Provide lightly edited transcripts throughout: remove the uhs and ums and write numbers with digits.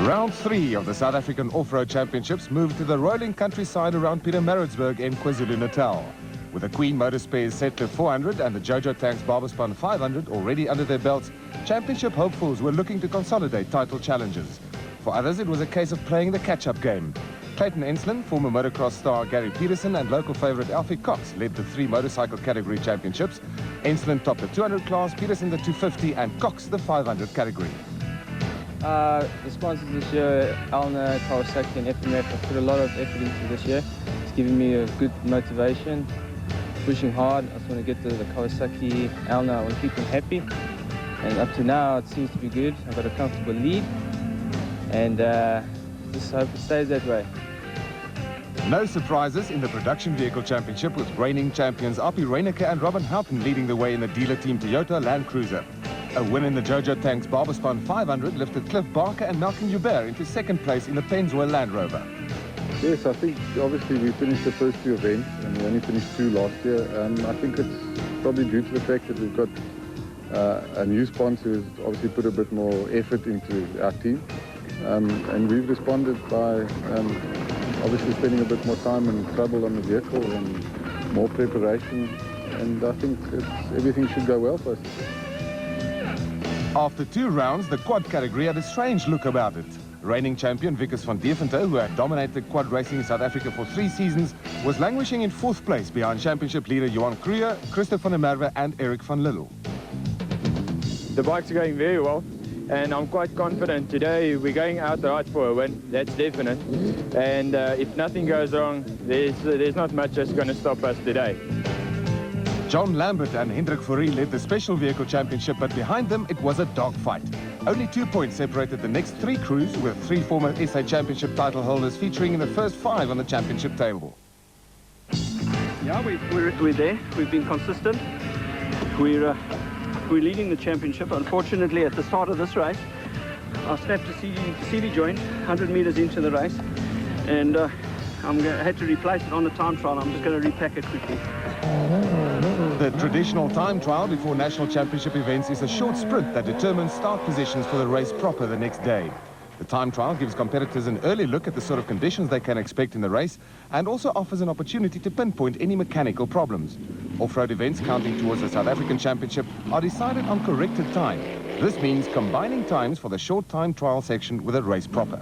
Round 3 of the South African Off-Road Championships moved to the rolling countryside around Pietermaritzburg in KwaZulu-Natal. With the Queen Motor Spares Settler 400 and the Jojo Tanks Barberspun 500 already under their belts, championship hopefuls were looking to consolidate title challenges. For others, it was a case of playing the catch-up game. Clayton Enslin, former motocross star Gary Peterson and local favourite Alfie Cox led the 3 motorcycle category championships. Enslin topped the 200 class, Peterson the 250 and Cox the 500 category. The sponsors this year, Alna, Kawasaki and FMF, have put a lot of effort into this year. It's given me a good motivation, pushing hard. I just want to get the Kawasaki, Alna, I want to keep them happy. And up to now, it seems to be good. I've got a comfortable lead and just hope it stays that way. No surprises in the production vehicle championship with reigning champions Appie Reineke and Robin Houghton leading the way in the dealer team Toyota Land Cruiser. A win in the Jojo Tanks Barberspun 500 lifted Cliff Barker and Malcolm Hubert into second place in the Pennzoil Land Rover. Yes, I think obviously we finished the first 2 events and we only finished 2 last year. I think it's probably due to the fact that we've got a new sponsor who's obviously put a bit more effort into our team. And we've responded by obviously spending a bit more time and trouble on the vehicle and more preparation. And I think everything should go well for us. After 2 rounds, the quad category had a strange look about it. Reigning champion Wikus van Deventer, who had dominated quad racing in South Africa for 3 seasons, was languishing in 4th place behind championship leader Johan Kruger, Christophe van der Merwe and Eric van Lille. The bikes are going very well and I'm quite confident today we're going out the right for a win, that's definite. And if nothing goes wrong, there's not much that's going to stop us today. John Lambert and Hendrik Fourie led the Special Vehicle Championship, but behind them it was a dogfight. Only 2 points separated the next 3 crews, with 3 former SA Championship title holders featuring in the first 5 on the championship table. Yeah, we're there. We've been consistent. We're leading the championship. Unfortunately, at the start of this race, I snapped a CV joint 100 meters into the race, and I had to replace it on the time trial. I'm just going to repack it quickly. The traditional time trial before national championship events is a short sprint that determines start positions for the race proper the next day. The time trial gives competitors an early look at the sort of conditions they can expect in the race and also offers an opportunity to pinpoint any mechanical problems. Off-road events counting towards the South African Championship are decided on corrected time. This means combining times for the short time trial section with a race proper.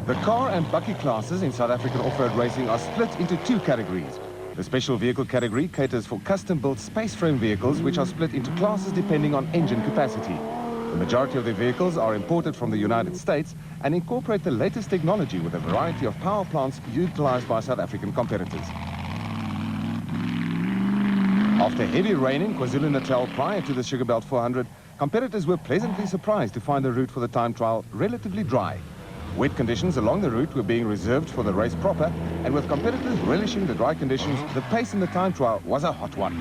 The car and bucky classes in South African off-road racing are split into 2 categories. The special vehicle category caters for custom-built space frame vehicles which are split into classes depending on engine capacity. The majority of the vehicles are imported from the United States and incorporate the latest technology with a variety of power plants utilized by South African competitors. After heavy rain in KwaZulu-Natal prior to the Sugarbelt 400, competitors were pleasantly surprised to find the route for the time trial relatively dry. Wet conditions along the route were being reserved for the race proper, and with competitors relishing the dry conditions, the pace in the time trial was a hot one.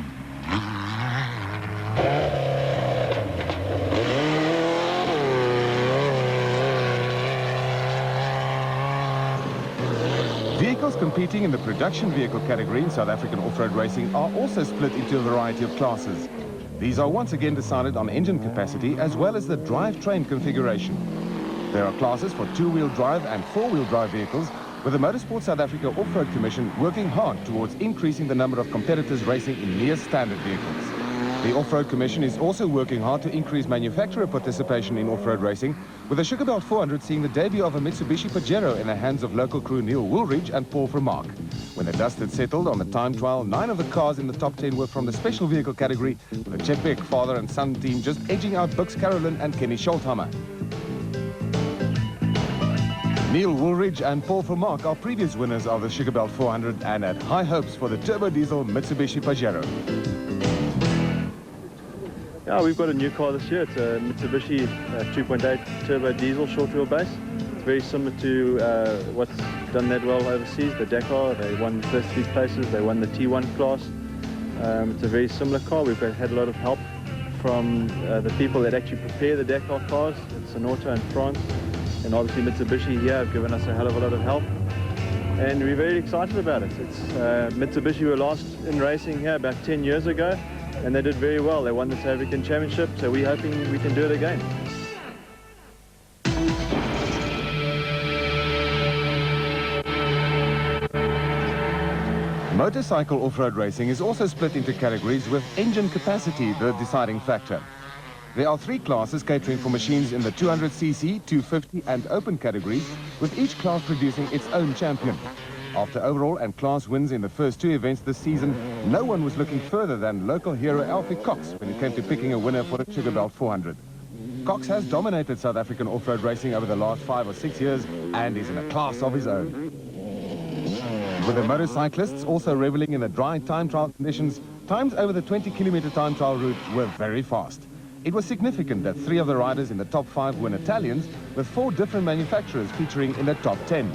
Vehicles competing in the production vehicle category in South African off-road racing are also split into a variety of classes. These are once again decided on engine capacity as well as the drivetrain configuration. There are classes for 2-wheel drive and 4-wheel drive vehicles, with the Motorsport South Africa Off-Road Commission working hard towards increasing the number of competitors racing in near-standard vehicles. The Off-Road Commission is also working hard to increase manufacturer participation in off-road racing, with the Sugarbelt 400 seeing the debut of a Mitsubishi Pajero in the hands of local crew Neil Woolridge and Paul Vermaak. When the dust had settled on the time trial, 9 of the cars in the top 10 were from the special vehicle category, with the Chepek father and son team just edging out Bux Carolyn and Kenny Scholthammer. Neil Woolridge and Paul Vermaak are previous winners of the Sugarbelt 400 and had high hopes for the turbo diesel Mitsubishi Pajero. Yeah, we've got a new car this year. It's a Mitsubishi 2.8 turbo diesel short wheelbase. It's very similar to what's done that well overseas, the Dakar. They won the first 3 places, they won the T1 class. It's a very similar car. We've had a lot of help from the people that actually prepare the Dakar cars at Sonata in France. And obviously Mitsubishi here have given us a hell of a lot of help. And we're very excited about it. It's Mitsubishi were last in racing here about 10 years ago. and they did very well. They won the South African Championship, so we're hoping we can do it again. Motorcycle off-road racing is also split into categories, with engine capacity the deciding factor. There are 3 classes catering for machines in the 200cc, 250 and open categories, with each class producing its own champion. After overall and class wins in the first 2 events this season, no one was looking further than local hero Alfie Cox when it came to picking a winner for the Sugarbelt 400. Cox has dominated South African off-road racing over the last 5 or 6 years and is in a class of his own. With the motorcyclists also reveling in the dry time trial conditions, times over the 20-kilometer time trial route were very fast. It was significant that 3 of the riders in the top 5 were Italians, with 4 different manufacturers featuring in the top 10.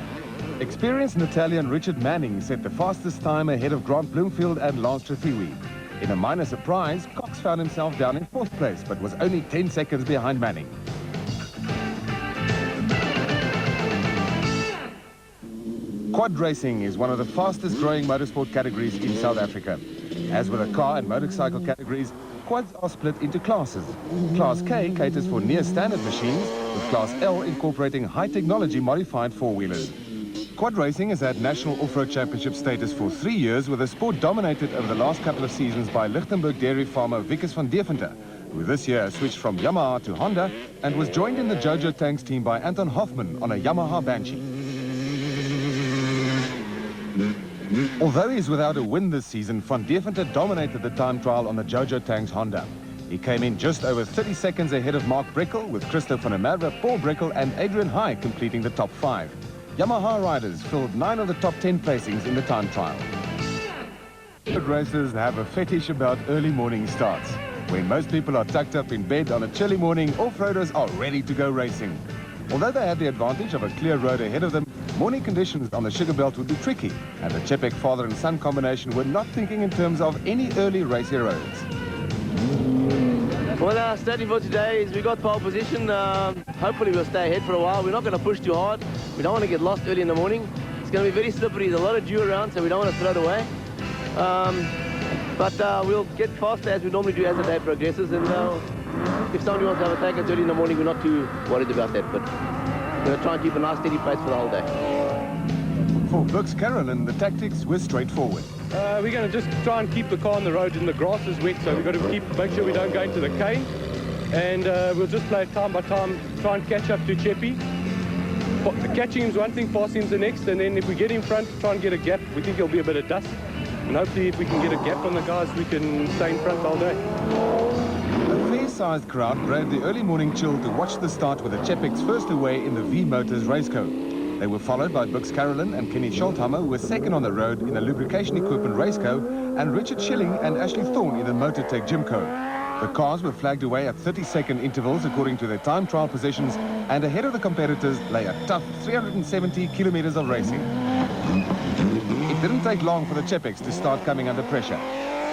Experienced Italian Richard Manning set the fastest time ahead of Grant Bloomfield and Lance Trethewey. In a minor surprise, Cox found himself down in 4th place, but was only 10 seconds behind Manning. Quad racing is one of the fastest growing motorsport categories in South Africa. As with the car and motorcycle categories, quads are split into classes. Class K caters for near standard machines, with Class L incorporating high technology modified four-wheelers. Quad racing has had national off-road championship status for 3 years, with the sport dominated over the last couple of seasons by Lichtenburg dairy farmer Wikus van Deventer, who this year switched from Yamaha to Honda and was joined in the Jojo Tanks team by Anton Hoffman on a Yamaha Banshee. Although he's without a win this season, Van Deventer dominated the time trial on the Jojo Tanks Honda. He came in just over 30 seconds ahead of Mark Breckel, with Christo van der Merwe, Paul Breckel and Adrian High completing the top 5. Yamaha riders filled 9 of the top 10 placings in the time trial. Racers have a fetish about early morning starts. When most people are tucked up in bed on a chilly morning, off-roaders are ready to go racing. Although they had the advantage of a clear road ahead of them, morning conditions on the Sugarbelt would be tricky, and the Chepek father and son combination were not thinking in terms of any early race heroes. Well, our strategy for today is we got pole position. Hopefully we'll stay ahead for a while. We're not going to push too hard. We don't want to get lost early in the morning. It's going to be very slippery. There's a lot of dew around, so we don't want to throw it away. But we'll get faster as we normally do as the day progresses. And if somebody wants to have a take us early in the morning, we're not too worried about that. But we're going to try and keep a nice steady pace for the whole day. For Brooks Carolyn, the tactics were straightforward. We're going to just try and keep the car on the road, and the grass is wet, so we've got to make sure we don't go into the cane. And we'll just play it time by time, try and catch up to Cheppy. Catching him's one thing, passing him's the next, and then if we get in front, try and get a gap. We think there'll be a bit of dust. And hopefully if we can get a gap on the guys, we can stay in front all day. A fair-sized crowd braved the early morning chill to watch the start with the Chepek's first away in the V Motors raceco. They were followed by Brooks Carolyn and Kenny Scholthammer, who were second on the road in the lubrication equipment raceco, and Richard Schilling and Ashley Thorne in the Motortech Gymco. The cars were flagged away at 30-second intervals according to their time trial positions, and ahead of the competitors lay a tough 370 kilometers of racing. It didn't take long for the Chepeks to start coming under pressure.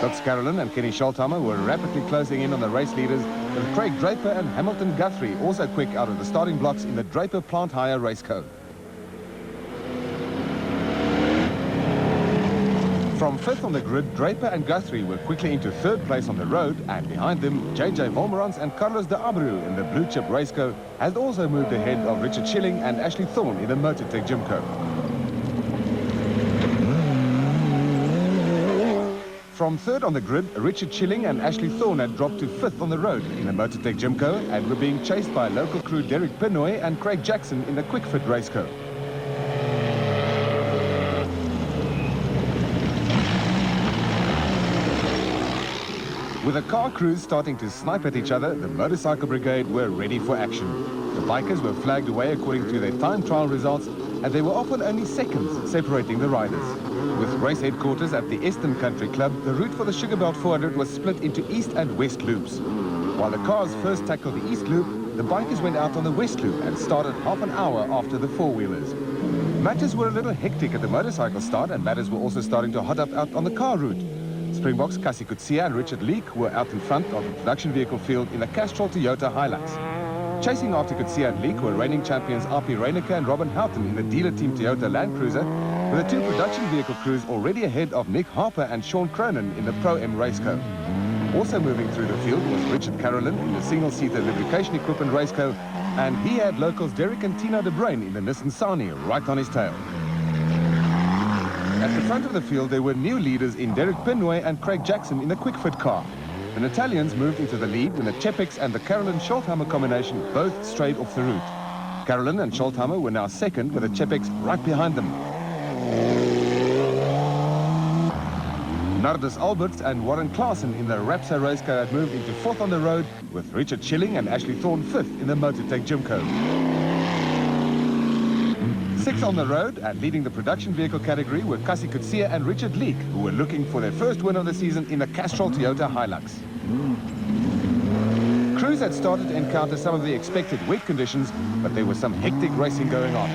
Brooks Carolyn and Kenny Scholthammer were rapidly closing in on the race leaders, with Craig Draper and Hamilton Guthrie also quick out of the starting blocks in the Draper Plant Hire raceco. From 5th on the grid, Draper and Guthrie were quickly into 3rd place on the road, and behind them, JJ Volmerans and Carlos de Abreu in the Blue Chip raceco had also moved ahead of Richard Schilling and Ashley Thorne in the Motortech Gymco. From 3rd on the grid, Richard Schilling and Ashley Thorne had dropped to 5th on the road in the Motortech Gymco and were being chased by local crew Derek Pinoy and Craig Jackson in the Quick Fit raceco. With the car crews starting to snipe at each other, the motorcycle brigade were ready for action. The bikers were flagged away according to their time trial results, and there were often only seconds separating the riders. With race headquarters at the Eastern Country Club, the route for the Sugarbelt 400 was split into east and west loops. While the cars first tackled the east loop, the bikers went out on the west loop and started half an hour after the four-wheelers. Matters were a little hectic at the motorcycle start, and matters were also starting to hot up out on the car route. Springboks Cassie Kutsia and Richard Leek were out in front of the production vehicle field in the Castrol Toyota Hilux. Chasing after Kutsia and Leek were reigning champions R.P. Reyneke and Robin Houghton in the dealer team Toyota Land Cruiser, with the two production vehicle crews already ahead of Nick Harper and Sean Cronin in the Pro-M raceco. Also moving through the field was Richard Carolyn in the single-seater lubrication equipment race car, and he had locals Derek and Tina de Bruin in the Nissan Sani right on his tail. At the front of the field, there were new leaders in Derek Pinway and Craig Jackson in the quick-fit car. The Italians moved into the lead when the Chepex and the Carolyn-Scholtheimer combination both strayed off the route. Carolyn and Scholtheimer were now second, with the Chepex right behind them. Nardus Alberts and Warren Klaassen in the Rapsa race car had moved into fourth on the road, with Richard Schilling and Ashley Thorne fifth in the Motortech Jimco. Sixth on the road and leading the production vehicle category were Cassie Kutsia and Richard Leek, who were looking for their first win of the season in the Castrol Toyota Hilux. Crews had started to encounter some of the expected wet conditions, but there was some hectic racing going on.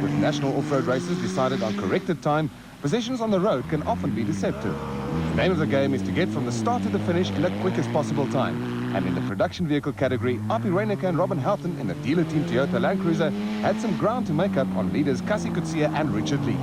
With national off-road races decided on corrected time, positions on the road can often be deceptive. The name of the game is to get from the start to the finish in the quickest possible time. And in the production vehicle category, Api Reinecke and Robin Houghton in the dealer team Toyota Land Cruiser had some ground to make up on leaders Cassie Kutsia and Richard Leek.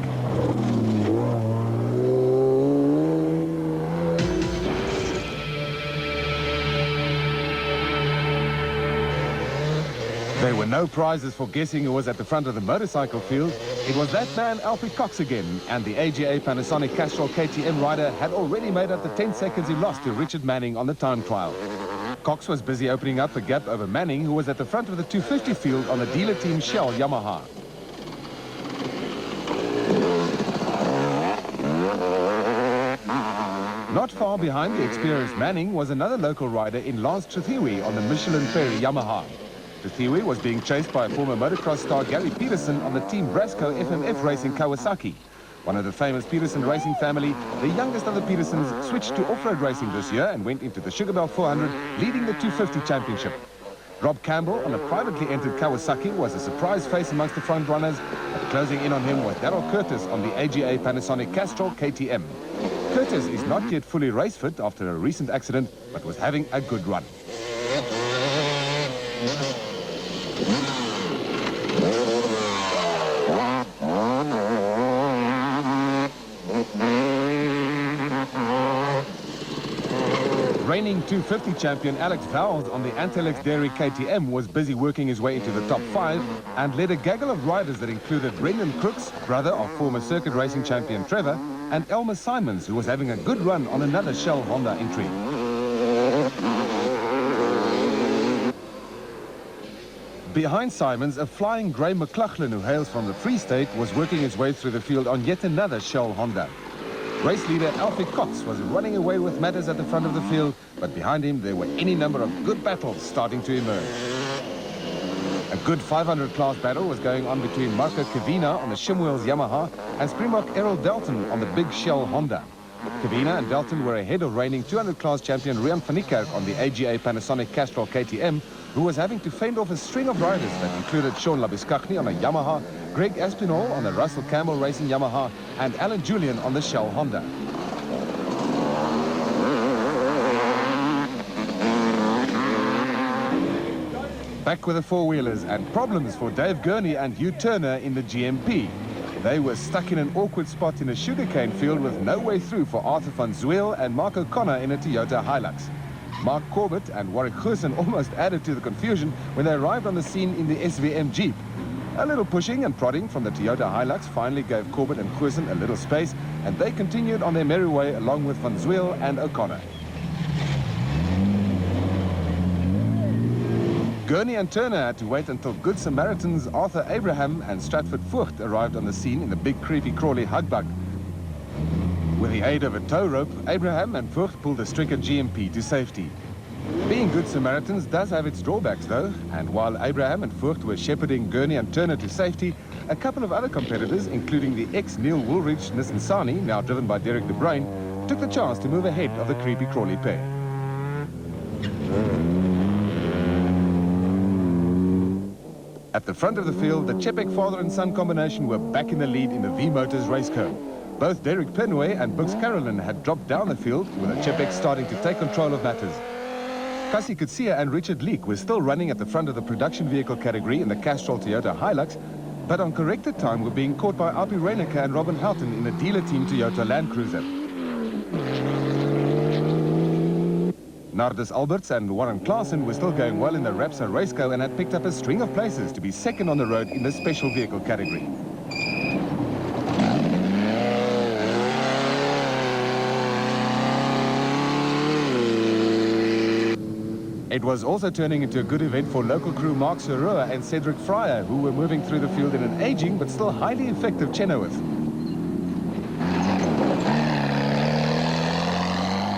There were no prizes for guessing who was at the front of the motorcycle field. It was that man, Alfie Cox again, and the AGA Panasonic Castrol KTM rider had already made up the 10 seconds he lost to Richard Manning on the time trial. Cox was busy opening up a gap over Manning, who was at the front of the 250 field on the dealer team Shell Yamaha. Not far behind the experienced Manning was another local rider in Lance Trithiwi on the Michelin Prairie Yamaha. Trithiwi was being chased by a former motocross star Gary Peterson on the Team Brasco FMF Racing Kawasaki. One of the famous Peterson racing family, the youngest of the Petersons switched to off-road racing this year and went into the Sugarbelt 400, leading the 250 championship. Rob Campbell on a privately entered Kawasaki was a surprise face amongst the front runners, but closing in on him was Darryl Curtis on the AGA Panasonic Castrol KTM. Curtis is not yet fully race fit after a recent accident, but was having a good run. Reigning 250 champion Alex Vowles on the Antelex Dairy KTM was busy working his way into the top 5 and led a gaggle of riders that included Brendan Crooks, brother of former circuit racing champion Trevor, and Elmer Simons, who was having a good run on another Shell Honda entry. Behind Simons, a flying Grey McLaughlin who hails from the Free State was working his way through the field on yet another Shell Honda. Race leader Alfie Cox was running away with matters at the front of the field, but behind him there were any number of good battles starting to emerge. A good 500 class battle was going on between Marco Kavina on the Shimwheels Yamaha and Springbok Errol Dalton on the big Shell Honda. Kavina and Dalton were ahead of reigning 200 class champion Rian van Niekerk on the AGA Panasonic Castrol KTM, who was having to fend off a string of riders that included Sean Labiskachny on a Yamaha, Greg Aspinall on the Russell Campbell Racing Yamaha, and Alan Julian on the Shell Honda. Back with the four-wheelers and problems for Dave Gurney and Hugh Turner in the GMP. They were stuck in an awkward spot in a sugarcane field with no way through for Arthur van Zuel and Mark O'Connor in a Toyota Hilux. Mark Corbett and Warwick Goosen almost added to the confusion when they arrived on the scene in the SVM Jeep. A little pushing and prodding from the Toyota Hilux finally gave Corbett and Goosen a little space, and they continued on their merry way along with Van Zuel and O'Connor. Gurney and Turner had to wait until Good Samaritans Arthur Abraham and Stratford Voigt arrived on the scene in the big creepy crawly hugbug. With the aid of a tow rope, Abraham and Voigt pulled the stricken GMP to safety. Being Good Samaritans does have its drawbacks though, and while Abraham and Voigt were shepherding Gurney and Turner to safety, a couple of other competitors, including the ex-Neil Woolridge Nissan Sani, now driven by Derek de Bruin, took the chance to move ahead of the creepy crawly pair. At the front of the field, the Chepek father and son combination were back in the lead in the V-Motors race car. Both Derek Penway and Books Carolyn had dropped down the field, with the Chepek starting to take control of matters. Cassie Kutsia and Richard Leek were still running at the front of the production vehicle category in the Castrol Toyota Hilux, but on corrected time were being caught by Api Reinecke and Robin Houghton in the dealer team Toyota Land Cruiser. Nardus Alberts and Warren Klaassen were still going well in the Rapsa Raceco and had picked up a string of places to be second on the road in the special vehicle category. It was also turning into a good event for local crew Mark Serua and Cedric Fryer, who were moving through the field in an aging but still highly effective Chenoweth.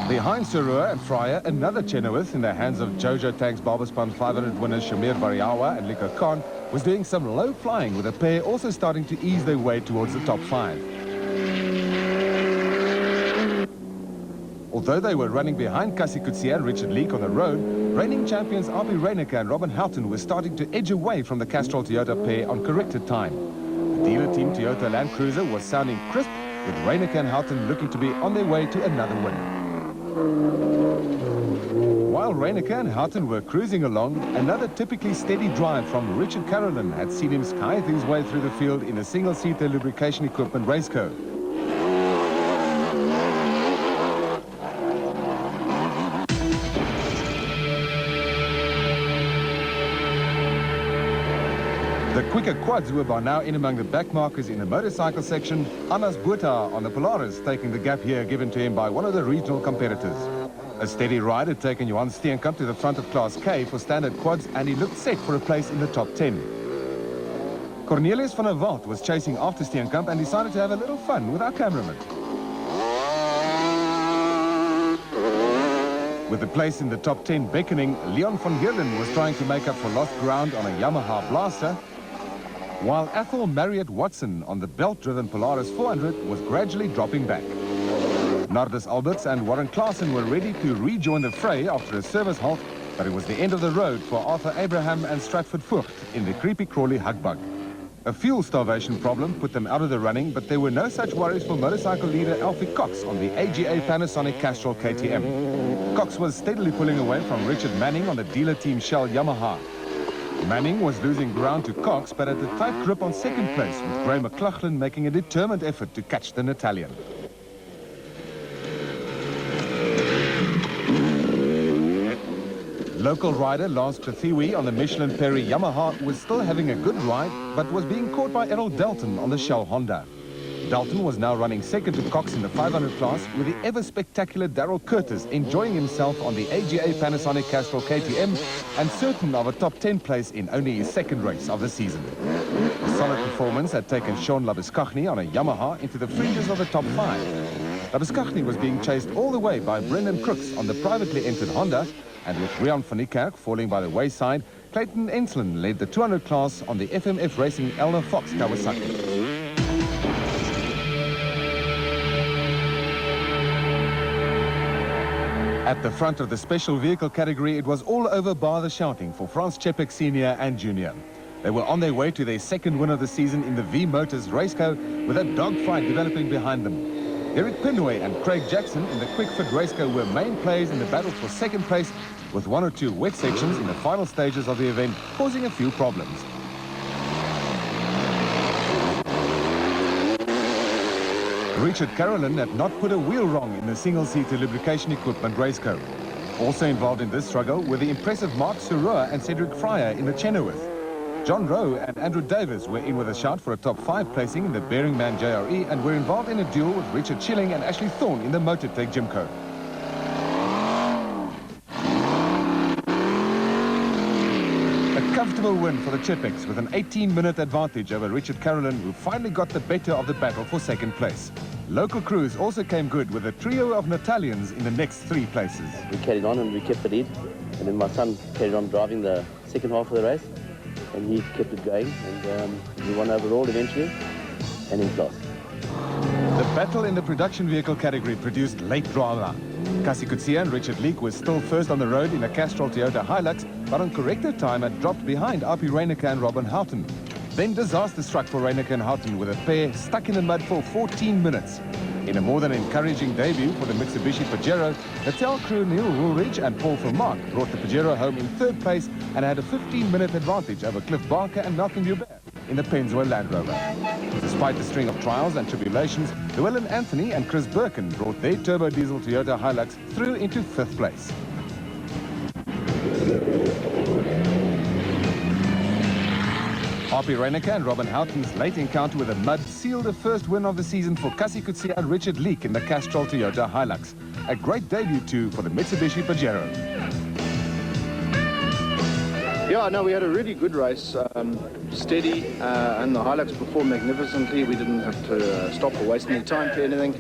Behind Serua and Fryer, another Chenoweth in the hands of Jojo Tank's Barbaspan 500 winners Shamir Variawa and Liko Khan was doing some low flying, with the pair also starting to ease their way towards the top 5. Although they were running behind Cassie Coetzee and Richard Leake on the road, reigning champions Api Reineke and Robin Houghton were starting to edge away from the Castrol Toyota pair on corrected time. The dealer team Toyota Land Cruiser was sounding crisp, with Reineke and Houghton looking to be on their way to another win. While Reineke and Houghton were cruising along, another typically steady drive from Richard Carolyn had seen him scythe his way through the field in a single-seater lubrication equipment raceco. The quicker quads were by now in among the backmarkers in the motorcycle section. Anas Buta on the Polaris taking the gap here given to him by one of the regional competitors. A steady ride had taken Johan Steenkamp to the front of Class K for standard quads, and he looked set for a place in the top 10. Cornelius van der Walt was chasing after Steenkamp and decided to have a little fun with our cameraman. With the place in the top 10 beckoning, Leon van Heerden was trying to make up for lost ground on a Yamaha Blaster, while Athol Marriott Watson on the belt-driven Polaris 400 was gradually dropping back. Nardus Alberts and Warren Klaassen were ready to rejoin the fray after a service halt, but it was the end of the road for Arthur Abraham and Stratford Voogd in the creepy-crawly Hugbug. A fuel starvation problem put them out of the running, but there were no such worries for motorcycle leader Alfie Cox on the AGA Panasonic Castrol KTM. Cox was steadily pulling away from Richard Manning on the dealer team Shell Yamaha. Manning was losing ground to Cox, but had a tight grip on second place, with Gray McLaughlin making a determined effort to catch the Italian. Local rider Lance Chathiwi on the Michelin Perry Yamaha was still having a good ride, but was being caught by Errol Dalton on the Shell Honda. Dalton was now running second to Cox in the 500 class, with the ever-spectacular Darryl Curtis enjoying himself on the AGA Panasonic Castrol KTM and certain of a top 10 place in only his second race of the season. A solid performance had taken Sean Labuschagne on a Yamaha into the fringes of the top 5. Labuschagne was being chased all the way by Brendan Crooks on the privately entered Honda, and with Rian van Niekerk falling by the wayside, Clayton Ensslin led the 200 class on the FMF Racing Elna Fox Kawasaki. At the front of the special vehicle category, it was all over bar the shouting for Frans Čepek Senior and Junior. They were on their way to their second win of the season in the V Motors Raceco, with a dogfight developing behind them. Eric Pinway and Craig Jackson in the Quick Fit Raceco were main players in the battle for second place, with one or two wet sections in the final stages of the event causing a few problems. Richard Carolyn had not put a wheel wrong in the single-seater lubrication equipment Raceco. Also involved in this struggle were the impressive Mark Serua and Cedric Fryer in the Chenoweth. John Rowe and Andrew Davis were in with a shout for a top 5 placing in the Bearingman JRE and were involved in a duel with Richard Chilling and Ashley Thorne in the Motortech Jimco. A comfortable win for the Chepeks with an 18-minute advantage over Richard Carolyn, who finally got the better of the battle for second place. Local crews also came good with a trio of Natalians in the next 3 places. We carried on and we kept the lead, and then my son carried on driving the second half of the race, and he kept it going, and we won overall eventually and in class. The battle in the production vehicle category produced late drama. Cassie Coetzee and Richard Leake were still first on the road in a Castrol Toyota Hilux, but on corrected time had dropped behind Api Reineke and Robin Houghton. Then disaster struck for Reineke and Houghton, with a pair stuck in the mud for 14 minutes. In a more than encouraging debut for the Mitsubishi Pajero, Natal crew Neil Woolridge and Paul Vermaak brought the Pajero home in 3rd place and had a 15-minute advantage over Cliff Barker and Malcolm Hubert in the Pennzoil Land Rover. Despite the string of trials and tribulations, Llewellyn Anthony and Chris Birkin brought their turbo diesel Toyota Hilux through into 5th place. Poppy Reinicker and Robin Houghton's late encounter with the mud sealed the first win of the season for Cassie Kutsia and Richard Leek in the Castrol Toyota Hilux. A great debut too for the Mitsubishi Pajero. Yeah, no, we had a really good race, steady, and the Hilux performed magnificently. We didn't have to stop or waste any time for anything.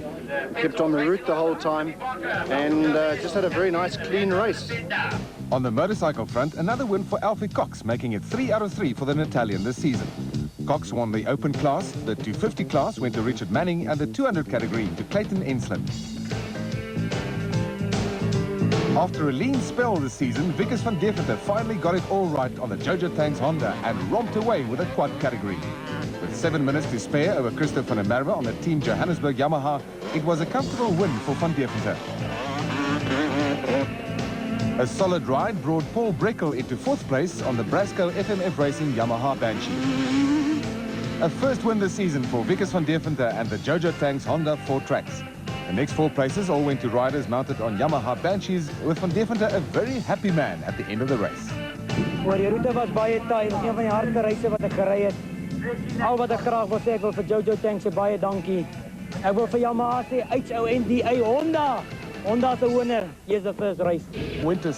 We kept on the route the whole time and just had a very nice, clean race. On the motorcycle front, another win for Alfie Cox, making it 3 out of 3 for the Italian this season. Cox won the open class, the 250 class went to Richard Manning, and the 200 category to Clayton Enslin. After a lean spell this season, Vickers van Deventer finally got it all right on the Jojo Tanks Honda and romped away with a quad category. With 7 minutes to spare over Christoph van der Merwe on the Team Johannesburg Yamaha, it was a comfortable win for van Deventer. A solid ride brought Paul Breckel into 4th place on the Brasco FMF Racing Yamaha Banshee. A first win this season for Vickers van Deventer and the Jojo Tanks Honda 4 tracks. The next 4 places all went to riders mounted on Yamaha Banshees, with Van Deventer a very happy man at the end of the race. Maar die route was baie taai, was een van die hardste reise wat ek gery het. Al wat ek graag wil sê, ek wil vir Jojo Tanks baie dankie. Ek wil vir Yamaha sê, HONDA. Honda's a winner. Here's the first race. Winter